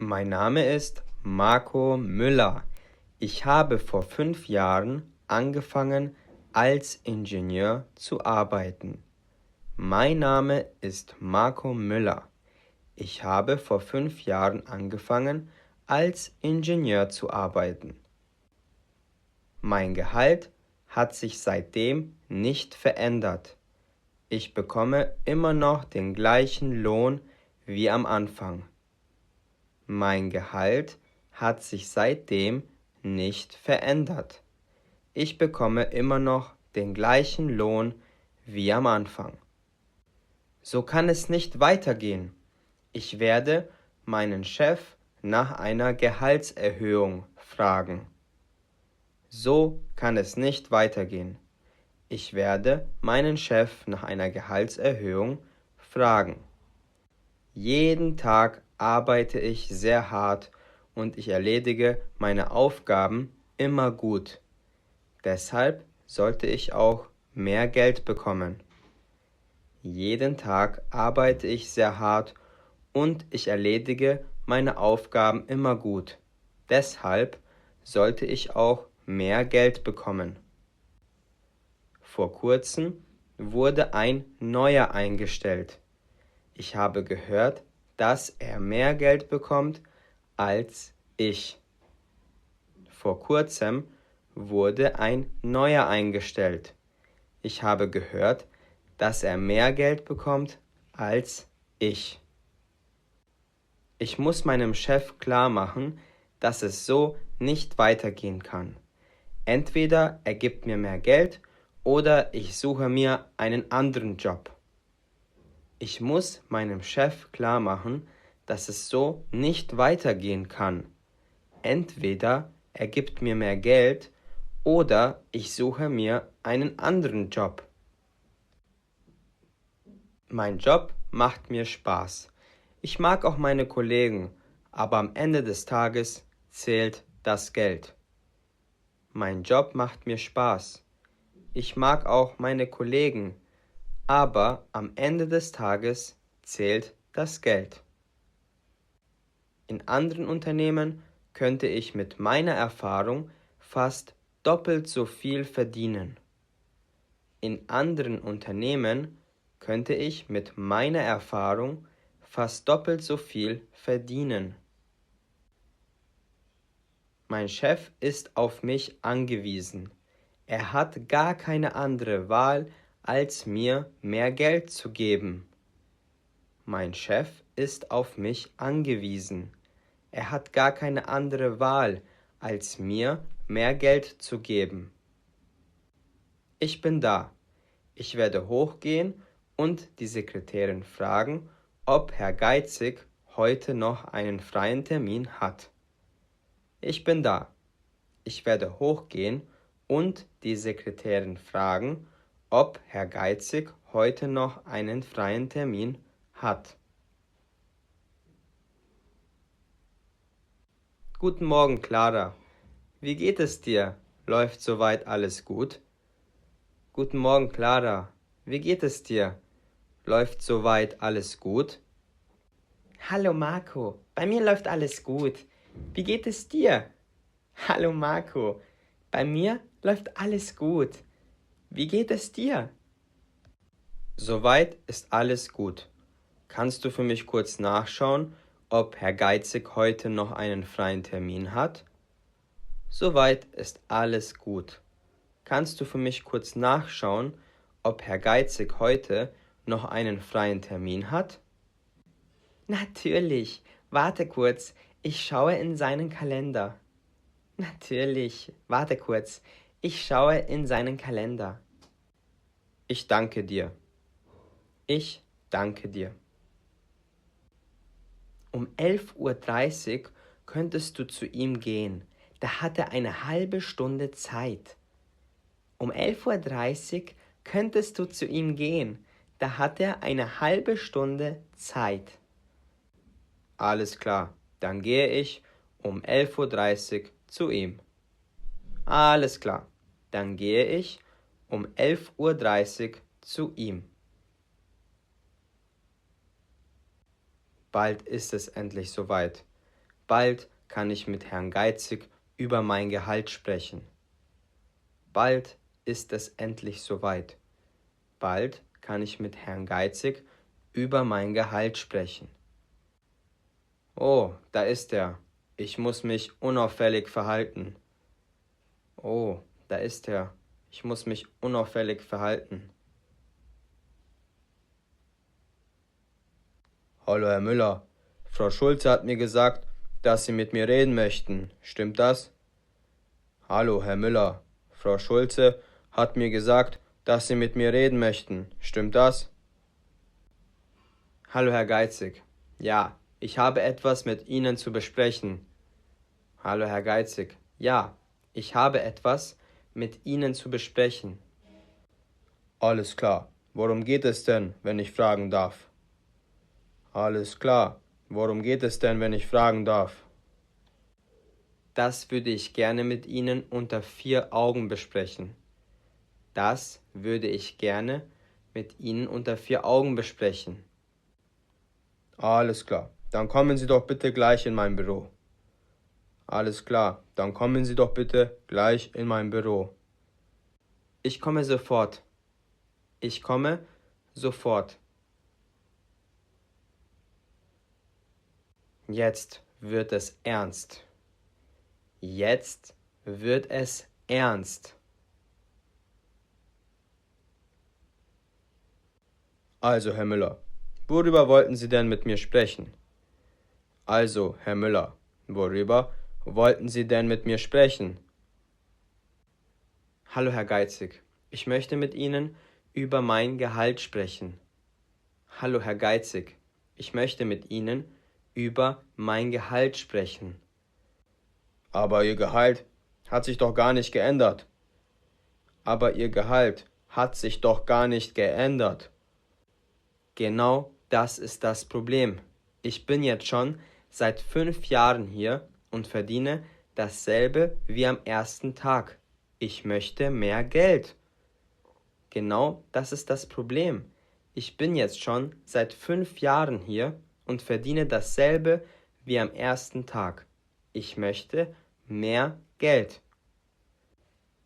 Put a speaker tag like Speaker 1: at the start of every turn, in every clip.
Speaker 1: Mein Name ist Marco Müller. Ich habe vor 5 Jahren angefangen, als Ingenieur zu arbeiten. Mein Name ist Marco Müller. Ich habe vor 5 Jahren angefangen, als Ingenieur zu arbeiten. Mein Gehalt hat sich seitdem nicht verändert. Ich bekomme immer noch den gleichen Lohn wie am Anfang. Mein Gehalt hat sich seitdem nicht verändert. Ich bekomme immer noch den gleichen Lohn wie am Anfang. So kann es nicht weitergehen. Ich werde meinen Chef nach einer Gehaltserhöhung fragen. So kann es nicht weitergehen. Ich werde meinen Chef nach einer Gehaltserhöhung fragen. Jeden Tag arbeite ich sehr hart und ich erledige meine Aufgaben immer gut. Deshalb sollte ich auch mehr Geld bekommen. Jeden Tag arbeite ich sehr hart und ich erledige meine Aufgaben immer gut. Deshalb sollte ich auch mehr Geld bekommen. Vor kurzem wurde ein neuer eingestellt. Ich habe gehört, dass er mehr Geld bekommt als ich. Vor kurzem wurde ein neuer eingestellt. Ich habe gehört, dass er mehr Geld bekommt als ich. Ich muss meinem Chef klar machen, dass es so nicht weitergehen kann. Entweder er gibt mir mehr Geld oder ich suche mir einen anderen Job. Ich muss meinem Chef klar machen, dass es so nicht weitergehen kann. Entweder er gibt mir mehr Geld oder ich suche mir einen anderen Job. Mein Job macht mir Spaß. Ich mag auch meine Kollegen, aber am Ende des Tages zählt das Geld. Mein Job macht mir Spaß. Ich mag auch meine Kollegen, aber am Ende des Tages zählt das Geld. In anderen Unternehmen könnte ich mit meiner Erfahrung fast doppelt so viel verdienen. In anderen Unternehmen könnte ich mit meiner Erfahrung fast doppelt so viel verdienen. Mein Chef ist auf mich angewiesen. Er hat gar keine andere Wahl, als mir mehr Geld zu geben. Mein Chef ist auf mich angewiesen. Er hat gar keine andere Wahl, als mir mehr Geld zu geben. Ich bin da. Ich werde hochgehen und die Sekretärin fragen, ob Herr Geizig heute noch einen freien Termin hat. Ich bin da. Ich werde hochgehen und die Sekretärin fragen, ob Herr Geizig heute noch einen freien Termin hat. Guten Morgen, Clara. Wie geht es dir? Läuft soweit alles gut? Guten Morgen, Clara. Wie geht es dir? Läuft soweit alles gut?
Speaker 2: Hallo Marco, bei mir läuft alles gut. Wie geht es dir? Hallo Marco, bei mir läuft alles gut. Wie geht es dir?
Speaker 1: Soweit ist alles gut. Kannst du für mich kurz nachschauen, ob Herr Geizig heute noch einen freien Termin hat? Soweit ist alles gut. Kannst du für mich kurz nachschauen, ob Herr Geizig heute noch einen freien Termin hat?
Speaker 2: Natürlich, warte kurz, ich schaue in seinen Kalender. Natürlich, warte kurz, ich schaue in seinen Kalender.
Speaker 1: Ich danke dir. Ich danke dir.
Speaker 2: Um 11:30 Uhr könntest du zu ihm gehen. Da hat er eine halbe Stunde Zeit. Um 11:30 Uhr könntest du zu ihm gehen. Da hat er eine halbe Stunde Zeit.
Speaker 1: Alles klar, dann gehe ich um 11:30 Uhr zu ihm. Alles klar, dann gehe ich um 11:30 Uhr zu ihm. Bald ist es endlich soweit. Bald kann ich mit Herrn Geizig über mein Gehalt sprechen. Bald ist es endlich soweit. Bald kann ich mit Herrn Geizig über mein Gehalt sprechen. Oh, da ist er. Ich muss mich unauffällig verhalten. Oh, da ist er. Ich muss mich unauffällig verhalten. Hallo, Herr Müller. Frau Schulze hat mir gesagt, dass Sie mit mir reden möchten. Stimmt das? Hallo, Herr Müller. Frau Schulze hat mir gesagt, dass Sie mit mir reden möchten. Stimmt das? Hallo, Herr Geizig. Ja, ich habe etwas mit Ihnen zu besprechen. Hallo, Herr Geizig. Ja, ich habe etwas mit Ihnen zu besprechen. Alles klar. Worum geht es denn, wenn ich fragen darf? Alles klar. Worum geht es denn, wenn ich fragen darf? Das würde ich gerne mit Ihnen unter 4 Augen besprechen. Das würde ich gerne mit Ihnen unter 4 Augen besprechen. Alles klar. Dann kommen Sie doch bitte gleich in mein Büro. Alles klar. Dann kommen Sie doch bitte gleich in mein Büro. Ich komme sofort. Ich komme sofort. Jetzt wird es ernst. Jetzt wird es ernst. Also, Herr Müller, worüber wollten Sie denn mit mir sprechen? Also, Herr Müller, worüber wollten Sie denn mit mir sprechen? Hallo, Herr Geizig, ich möchte mit Ihnen über mein Gehalt sprechen. Hallo, Herr Geizig, ich möchte mit Ihnen über mein Gehalt sprechen. Aber Ihr Gehalt hat sich doch gar nicht geändert. Aber Ihr Gehalt hat sich doch gar nicht geändert. Genau das ist das Problem. Ich bin jetzt schon seit 5 Jahren hier und verdiene dasselbe wie am ersten Tag. Ich möchte mehr Geld. Genau das ist das Problem. Ich bin jetzt schon seit 5 Jahren hier und verdiene dasselbe wie am ersten Tag. Ich möchte mehr Geld.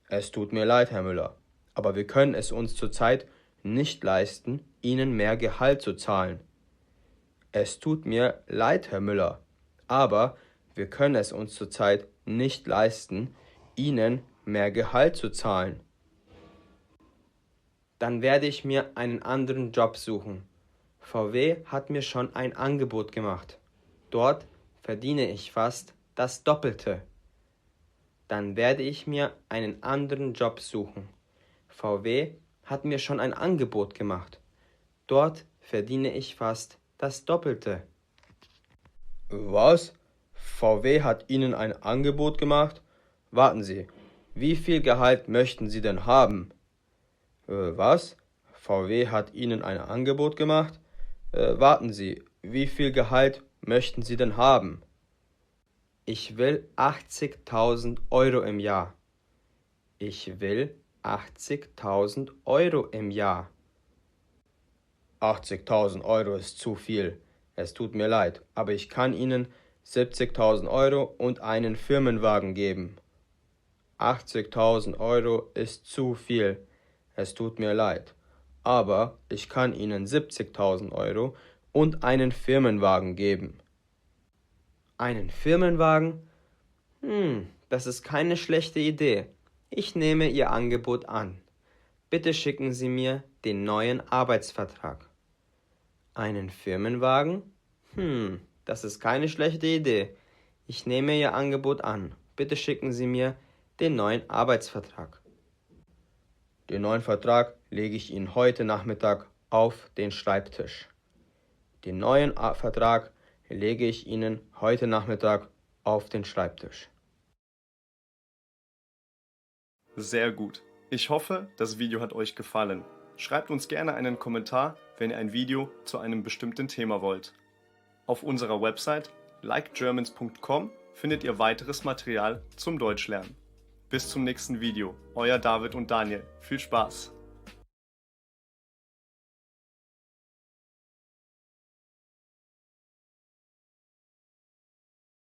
Speaker 1: Es tut mir leid, Herr Müller, aber wir können es uns zurzeit nicht leisten, Ihnen mehr Gehalt zu zahlen. Es tut mir leid, Herr Müller, aber wir können es uns zurzeit nicht leisten, Ihnen mehr Gehalt zu zahlen. Dann werde ich mir einen anderen Job suchen. VW hat mir schon ein Angebot gemacht. Dort verdiene ich fast das Doppelte. Dann werde ich mir einen anderen Job suchen. VW hat mir schon ein Angebot gemacht. Dort verdiene ich fast das Doppelte. Was? VW hat Ihnen ein Angebot gemacht? Warten Sie, wie viel Gehalt möchten Sie denn haben? Was? VW hat Ihnen ein Angebot gemacht? Warten Sie, wie viel Gehalt möchten Sie denn haben? Ich will 80.000 Euro im Jahr. Ich will 80.000 Euro im Jahr. 80.000 Euro ist zu viel. Es tut mir leid, aber ich kann Ihnen 70.000 Euro und einen Firmenwagen geben. 80.000 Euro ist zu viel. Es tut mir leid, aber ich kann Ihnen 70.000 Euro und einen Firmenwagen geben. Einen Firmenwagen? Das ist keine schlechte Idee. Ich nehme Ihr Angebot an. Bitte schicken Sie mir den neuen Arbeitsvertrag. Einen Firmenwagen? Das ist keine schlechte Idee. Ich nehme Ihr Angebot an. Bitte schicken Sie mir den neuen Arbeitsvertrag. Den neuen Vertrag lege ich Ihnen heute Nachmittag auf den Schreibtisch. Den neuen Vertrag lege ich Ihnen heute Nachmittag auf den Schreibtisch.
Speaker 3: Sehr gut. Ich hoffe, das Video hat euch gefallen. Schreibt uns gerne einen Kommentar, wenn ihr ein Video zu einem bestimmten Thema wollt. Auf unserer Website likegermans.com findet ihr weiteres Material zum Deutschlernen. Bis zum nächsten Video. Euer David und Daniel. Viel Spaß!